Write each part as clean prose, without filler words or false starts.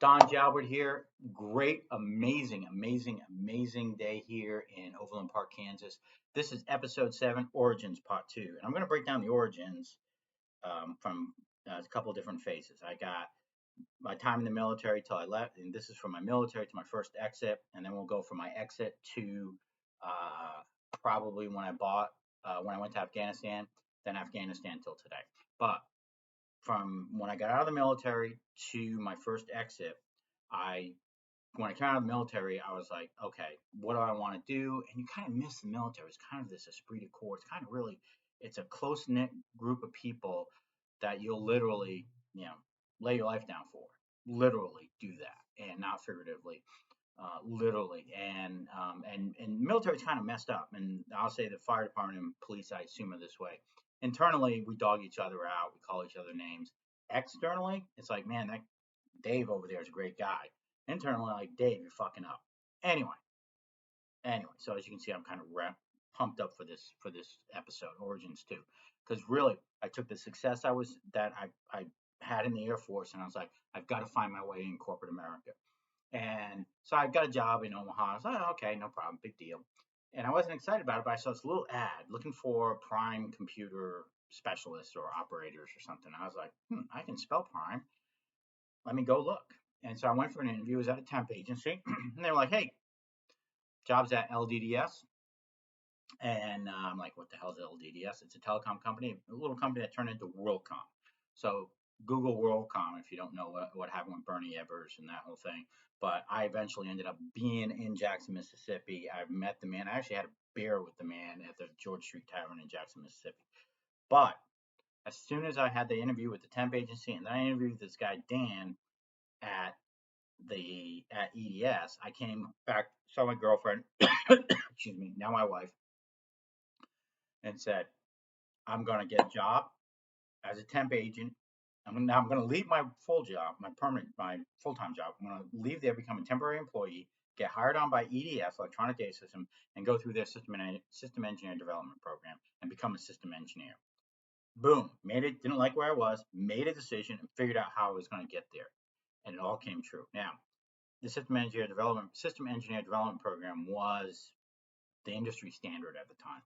Don Jalbert here. Great, amazing day here in Overland Park, Kansas. This is episode 7, Origins Part 2. And I'm going to break down the origins from a couple of different phases. I got my time in the military till I left, and this is from my military to my first exit. And then we'll go from my exit to probably when I went to Afghanistan, then Afghanistan till today. But from when I got out of the military to my first exit, I when I came out of the military, I was like, okay, what do I want to do? And you kind of miss the military. It's kind of this esprit de corps. It's kind of really, it's a close knit group of people that you'll literally, you know, lay your life down for. Literally do that, and not figuratively. Literally, and military's kind of messed up. And I'll say the fire department and police, I assume, are this way. Internally, we dog each other out. We call each other names. Externally, it's like, man, that Dave over there is a great guy. Internally, like, Dave, you're fucking up. Anyway, so as you can see, I'm kind of pumped up for this episode, Origins 2, because really, I took the success I had in the Air Force, and I was like, I've got to find my way in corporate America. And so I got a job in Omaha. I was like, oh, okay, no problem, big deal. And I wasn't excited about it, but I saw this little ad looking for prime computer specialists or operators or something. I was like, I can spell prime. Let me go look. And so I went for an interview. It was at a temp agency. And they were like, hey, jobs at LDDS. And I'm like, what the hell is LDDS? It's a telecom company, a little company that turned into WorldCom. So Google WorldCom if you don't know what happened with Bernie Ebbers and that whole thing. But I eventually ended up being in Jackson, Mississippi. I met the man. I actually had a beer with the man at the George Street Tavern in Jackson, Mississippi. But as soon as I had the interview with the temp agency and then I interviewed with this guy, Dan, at at EDS, I came back, saw my girlfriend, excuse me, now my wife, and said, I'm going to get a job as a temp agent. I'm going to leave my full job, my full-time job. I'm going to leave there, become a temporary employee, get hired on by EDS, Electronic Data System, and go through their system engineer development program and become a system engineer. Boom, made it, didn't like where I was, made a decision, and figured out how I was going to get there. And it all came true. Now, the system engineer development program was the industry standard at the time.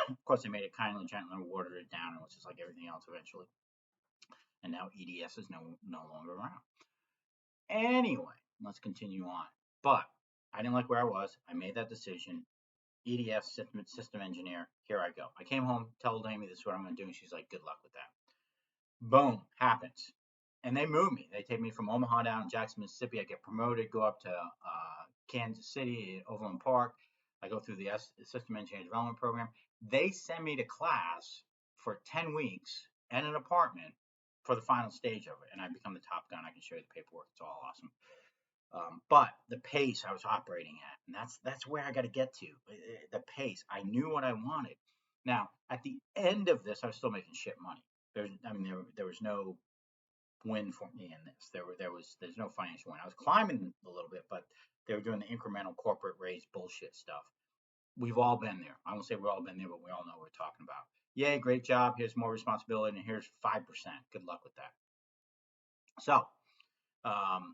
Of course, they made it kindly, gently, and watered it down. It was just like everything else eventually. And now EDS is no longer around. Anyway, let's continue on. But I didn't like where I was. I made that decision. EDS system engineer. Here I go. I came home, told Amy this is what I'm going to do, and she's like, "Good luck with that." Boom, happens. And they move me. They take me from Omaha down to Jackson, Mississippi. I get promoted, go up to Kansas City, Overland Park. I go through the System Engineering Development Program. They send me to class for 10 weeks and an apartment for the final stage of it. And I become the top gun. I can show you the paperwork. It's all awesome. But the pace I was operating at, and that's where I got to get to. The pace. I knew what I wanted. Now, at the end of this, I was still making shit money. There was no win for me in this. There's no financial win. I was climbing a little bit, but they were doing the incremental corporate raise bullshit stuff. We've all been there. I won't say we've all been there, but we all know what we're talking about. Yay, great job. Here's more responsibility, and here's 5%. Good luck with that. So, um,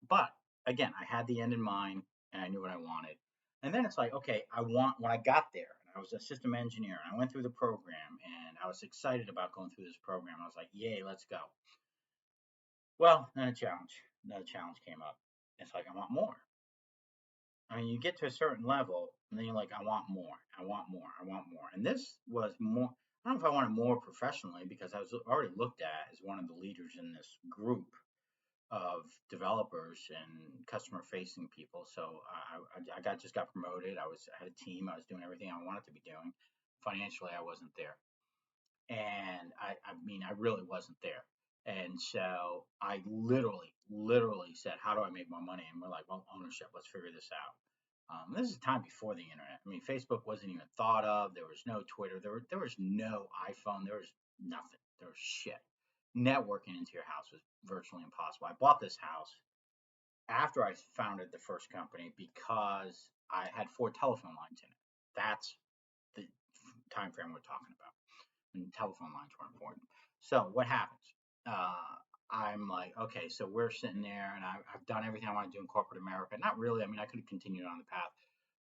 but again, I had the end in mind, and I knew what I wanted. And then it's like, okay, when I got there, and I was a system engineer, and I went through the program, and I was excited about going through this program. I was like, yay, let's go. Well, then another challenge came up. It's like, I want more. I mean, you get to a certain level, and then you're like, I want more, I want more, I want more. And this was more, I don't know if I wanted more professionally because I was already looked at as one of the leaders in this group of developers and customer facing people. So just got promoted. I had a team. I was doing everything I wanted to be doing. Financially, I wasn't there. And I mean, I really wasn't there. And so I literally said, how do I make more money? And we're like, well, ownership, let's figure this out. This is time before the internet. I mean, Facebook wasn't even thought of. There was no Twitter. There was no iPhone. There was nothing. There was shit. Networking into your house was virtually impossible. I bought this house after I founded the first company because I had 4 telephone lines in it. That's the time frame we're talking about. And telephone lines were important. So what happens? I'm like, okay, so we're sitting there, and I've done everything I want to do in corporate America. Not really. I mean, I could have continued on the path,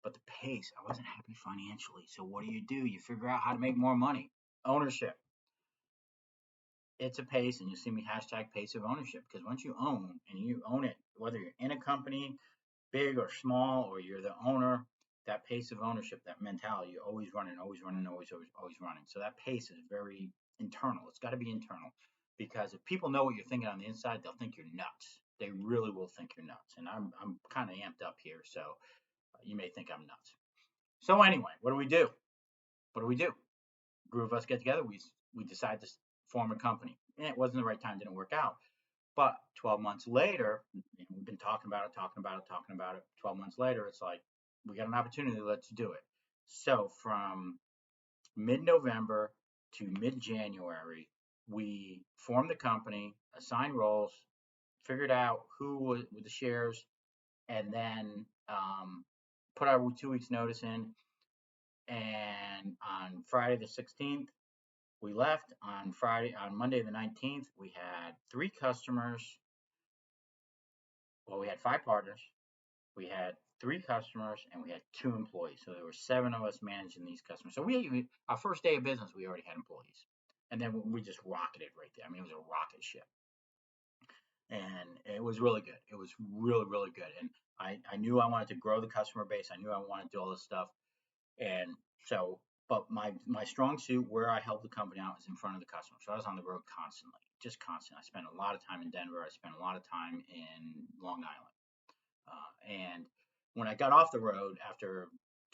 but the pace, I wasn't happy financially. So what do? You figure out how to make more money. Ownership. It's a pace, and you see me hashtag pace of ownership, because once you own and you own it, whether you're in a company, big or small, or you're the owner, that pace of ownership, that mentality, you're always running, always running, always running. So that pace is very internal. It's got to be internal, because if people know what you're thinking on the inside, they'll think you're nuts. They really will think you're nuts. And I'm kind of amped up here, so you may think I'm nuts. So anyway, what do we do? What do we do? A group of us get together. We decide to form a company. And it wasn't the right time. Didn't work out. But 12 months later, we've been talking about it, talking about it, talking about it. 12 months later, it's like, we got an opportunity, let's do it. So from mid November to mid January, we formed the company, assigned roles, figured out who was with the shares, and then put our 2 weeks notice in. And on Friday the 16th, we left. On Monday the 19th, we had 3 customers. Well, we had 5 partners. We had 3 customers, and we had 2 employees. So there were 7 of us managing these customers. So our first day of business, we already had employees, and then we just rocketed right there. I mean, it was a rocket ship, and it was really good. It was really, really good. And I knew I wanted to grow the customer base. I knew I wanted to do all this stuff, and so. But my strong suit, where I helped the company out, was in front of the customer. So I was on the road constantly, just constant. I spent a lot of time in Denver. I spent a lot of time in Long Island. And when I got off the road after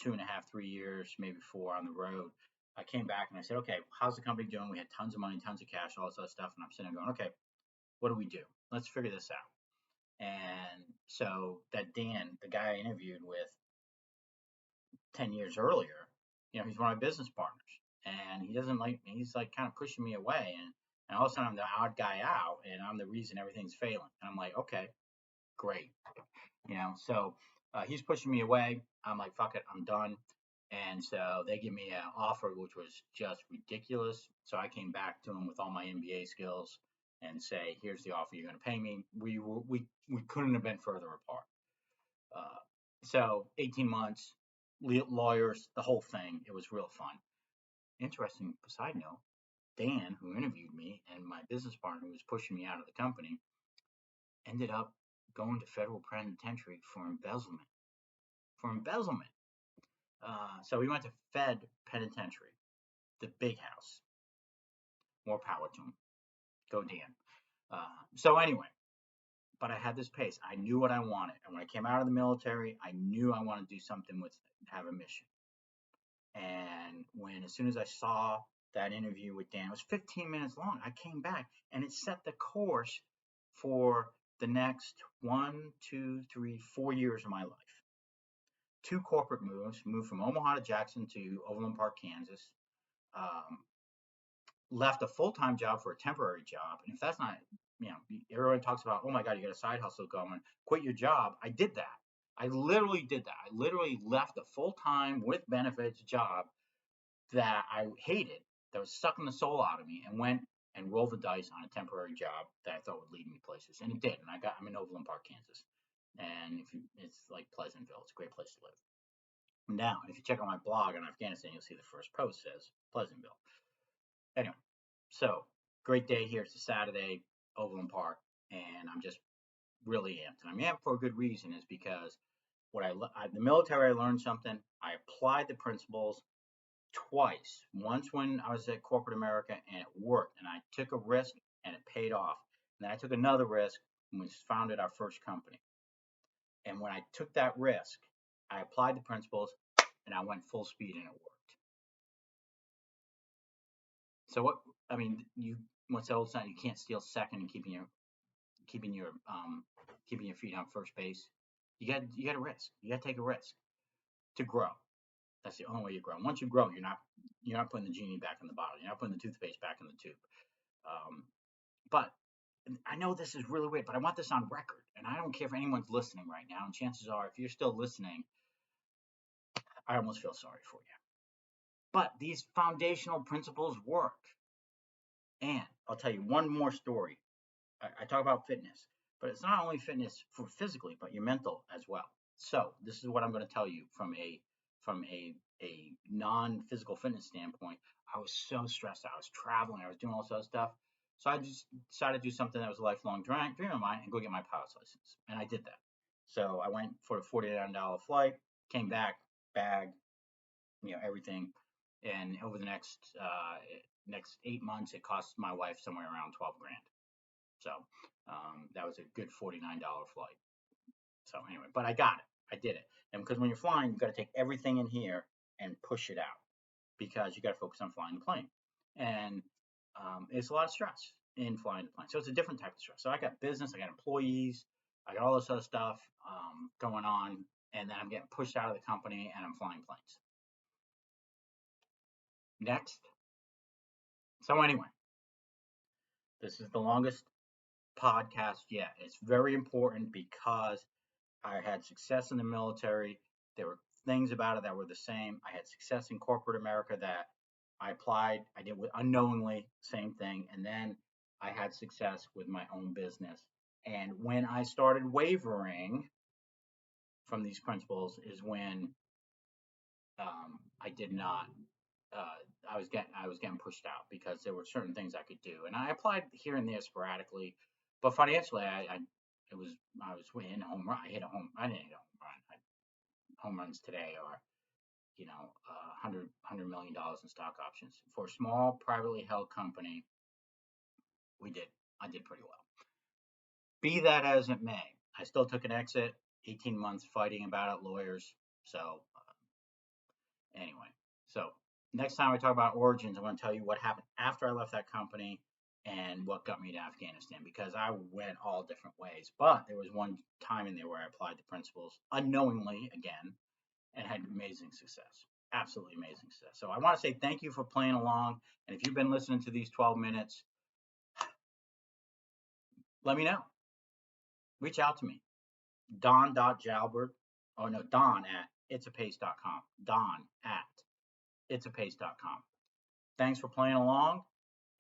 2.5, 3 years, maybe 4 on the road, I came back and I said, okay, how's the company doing? We had tons of money, tons of cash, all this other stuff. And I'm sitting there going, okay, what do we do? Let's figure this out. And so that Dan, the guy I interviewed with 10 years earlier, he's one of my business partners. And he doesn't like me. He's like kind of pushing me away. And all of a sudden I'm the odd guy out, and I'm the reason everything's failing. And I'm like, okay, great. So he's pushing me away. I'm like, fuck it, I'm done. And so they give me an offer which was just ridiculous. So I came back to him with all my MBA skills and say, here's the offer you're going to pay me. We couldn't have been further apart. So 18 months, lawyers, the whole thing. It was real fun. Interesting side note, Dan, who interviewed me, and my business partner who was pushing me out of the company, ended up going to federal penitentiary for embezzlement. For embezzlement. So we went to Fed Penitentiary, the big house. More power to him. Go Dan. So anyway, but I had this pace. I knew what I wanted. And when I came out of the military, I knew I wanted to do something with have a mission. And as soon as I saw that interview with Dan, it was 15 minutes long. I came back, and it set the course for the next 1, 2, 3, 4 years of my life. 2 corporate moves, moved from Omaha to Jackson to Overland Park, Kansas. Left a full-time job for a temporary job. And if that's not, everyone talks about, oh my God, you got a side hustle going, quit your job. I did that. I literally did that. I literally left a full-time with benefits job that I hated, that was sucking the soul out of me, and went and rolled the dice on a temporary job that I thought would lead me places. And it did. And I'm in Overland Park, Kansas. And it's like Pleasantville. It's a great place to live. Now, if you check out my blog on Afghanistan, you'll see the first post says Pleasantville. Anyway, so great day here. It's a Saturday, Overland Park, and I'm just really amped. And I'm amped for a good reason, is because the military, I learned something. I applied the principles twice. Once when I was at corporate America, and it worked, and I took a risk, and it paid off. And then I took another risk when we founded our first company. And when I took that risk, I applied the principles, and I went full speed, and it worked. So what's the old saying? You can't steal second and keeping your feet on first base. You got to risk. You got to take a risk to grow. That's the only way you grow. Once you grow, you're not putting the genie back in the bottle. You're not putting the toothpaste back in the tube. But I know this is really weird, but I want this on record, and I don't care if anyone's listening right now. And chances are, if you're still listening, I almost feel sorry for you. But these foundational principles work. And I'll tell you one more story. I talk about fitness, but it's not only fitness for physically, but your mental as well. So this is what I'm going to tell you from a non-physical fitness standpoint. I was so stressed out. I was traveling. I was doing all this other stuff. So I just decided to do something that was a lifelong dream of mine and go get my pilot's license. And I did that. So I went for a $49 flight, came back, bag, everything. And over the next 8 months, it cost my wife somewhere around 12 grand. So that was a good $49 flight. So anyway, but I got it. I did it. And because when you're flying, you've got to take everything in here and push it out because you got to focus on flying the plane. And it's a lot of stress in flying the plane. So it's a different type of stress. So I got business, I got employees, I got all this other stuff going on. And then I'm getting pushed out of the company and I'm flying planes. Next. So anyway, this is the longest podcast yet. It's very important because I had success in the military. There were things about it that were the same. I had success in corporate America that I applied. I did unknowingly, same thing. And then I had success with my own business. And when I started wavering from these principles is when I did not. I was getting pushed out because there were certain things I could do, and I applied here and there sporadically, but financially, I was hitting a home run. I hit a home. I didn't hit a home run. Home runs today are $100 million in stock options for a small privately held company. We did. I did pretty well. Be that as it may, I still took an exit. 18 months fighting about it, lawyers. So anyway, so next time we talk about origins, I'm going to tell you what happened after I left that company and what got me to Afghanistan because I went all different ways. But there was one time in there where I applied the principles unknowingly again and had amazing success. Absolutely amazing success. So I want to say thank you for playing along. And if you've been listening to these 12 minutes, let me know. Reach out to me. Don.jalbert. Oh, no, Don at itsapace.com. Don at itsapace.com. Thanks for playing along.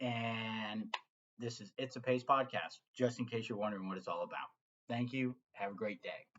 And this is It's a Pace podcast, just in case you're wondering what it's all about. Thank you. Have a great day.